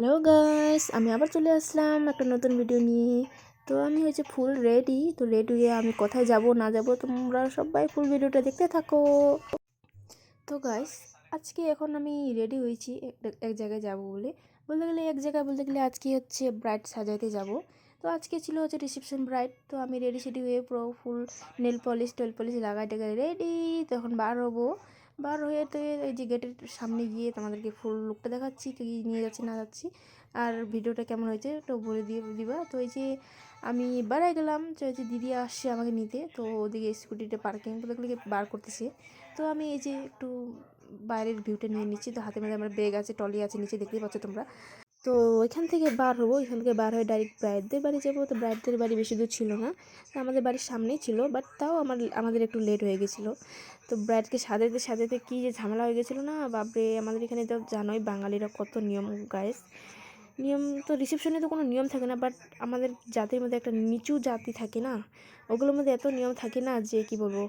Hello guys, আমি আবার চলে আসলাম একটা নতুন ভিডিও নিয়ে। তো আমি হচ্ছে ফুল রেডি। তো রেডি হয়ে আমি কোথায় যাব না যাব তোমরা সবাই ফুল ভিডিওটা দেখতে থাকো। তো গাইস, আজকে এখন আমি রেডি হয়েছি এক জায়গায় যাব বলে। বলতে গেলে এক জায়গায় বলতে গেলে আজকে হচ্ছে ব্রাইড সাজাইতে যাব। তো আজকে ছিল হচ্ছে রিসেপশন ব্রাইড। তো আমি রেডি সেডি হয়ে পুরো ফুল নেল পলিশ লাগাই টাগাই রেডি। তখন বার হবো। বার হয়ে তো এই যে গেটের সামনে গিয়ে তোমাদেরকে ফুল লুকটা দেখাচ্ছি, কি নিয়ে যাচ্ছি না যাচ্ছি, আর ভিডিওটা কেমন হয়েছে তো বলে দিবা। তো এই যে আমি বাড়াই গেলাম, তো এই যে দিদি আসছে আমাকে নিতে। তো ওদিকে স্কুটিটা পার্কিং দেখলে বার করতেছে। তো আমি এই যে একটু বাইরের ভিউটা নিয়ে নিচ্ছি। তো হাতে মধ্যে আমার ব্যাগ আছে, টলি আছে, নিচে দেখতেই পাচ্ছ তোমরা। তো ওইখান থেকে বার হবো, এখান থেকে বার হয়ে ডাইরেক্ট ব্রাইডদের বাড়ি যাবো। তো ব্রাইডদের বাড়ি বেশি দূর ছিল না, আমাদের বাড়ির সামনেই ছিল, বাট তাও আমাদের একটু লেট হয়ে গেছিলো। তো ব্রাইডকে সাজাতে সাজাতে কী যে ঝামেলা হয়ে গেছিলো না বাপরে। আমাদের এখানে তো জানোই বাঙালিরা কত নিয়ম গাইস। নিয়ম তো রিসেপশনে তো কোনো নিয়ম থাকে না, বাট আমাদের জাতির মধ্যে একটা নিচু জাতি থাকে না, ওগুলোর মধ্যে এত নিয়ম থাকে না যে কি বলবো।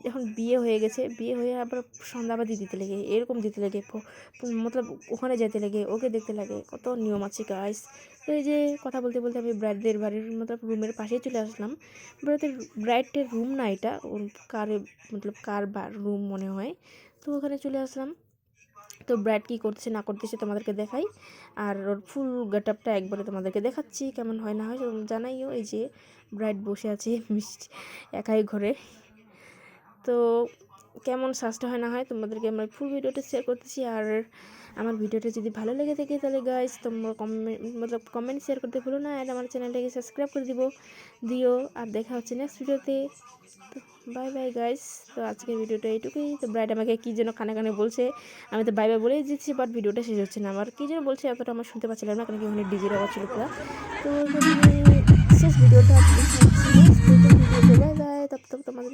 যখন বিয়ে হয়ে গেছে, বিয়ে হয়ে আবার সন্ধ্যাবাদি দিতে লাগে, এরকম দিতে লাগে, মতলব ওখানে যেতে লাগে, ওকে দেখতে লাগে, কত নিয়ম আছে গাইস। তো এই যে কথা বলতে বলতে আমি ব্রাইডদের বাড়ির মতলব রুমের পাশেই চলে আসলাম। ব্রাইডের রুম না এটা, কার মতলব কার রুম মনে হয়। তো ওখানে চলে আসলাম। তো ব্রাইড কী করতেছে না করতেছে তোমাদেরকে দেখাই, আর ওর ফুল গেটআপটা একবারে তোমাদেরকে দেখাচ্ছি, কেমন হয় না হয় জানাইও। এই যে ব্রাইড বসে আছে মিষ্টি একাই ঘরে। তো কেমন সাজটা হয় না হয় তোমাদেরকে আমরা ফুল ভিডিওটা শেয়ার করতেছি। আর আমার ভিডিওটা যদি ভালো লেগে থাকে তাহলে গাইস তোমরা কমেন্ট শেয়ার করতে ভুলো না, আর আমার চ্যানেলটাকে সাবস্ক্রাইব করে দিও। আর দেখা হচ্ছে নেক্সট ভিডিওতে। তো বাই বাই গাইস। তো আজকের ভিডিওটা এইটুকুই। তো ব্রাইড আমাকে কী যেন কানে কানে বলছে, আমি তো বাই বাই বলেই দিচ্ছি, বাট ভিডিওটা শেষ হচ্ছে না। আমার কী যেন বলছে এতটা আমার শুনতে পাচ্ছিলাম না, কারণ কি ওখানে ডিজের আওয়াজ ছিল পুরো। তো শেষ ভিডিওটা দেখা হচ্ছে নেক্সট ভিডিওতে। Bye bye. তব তোমাদের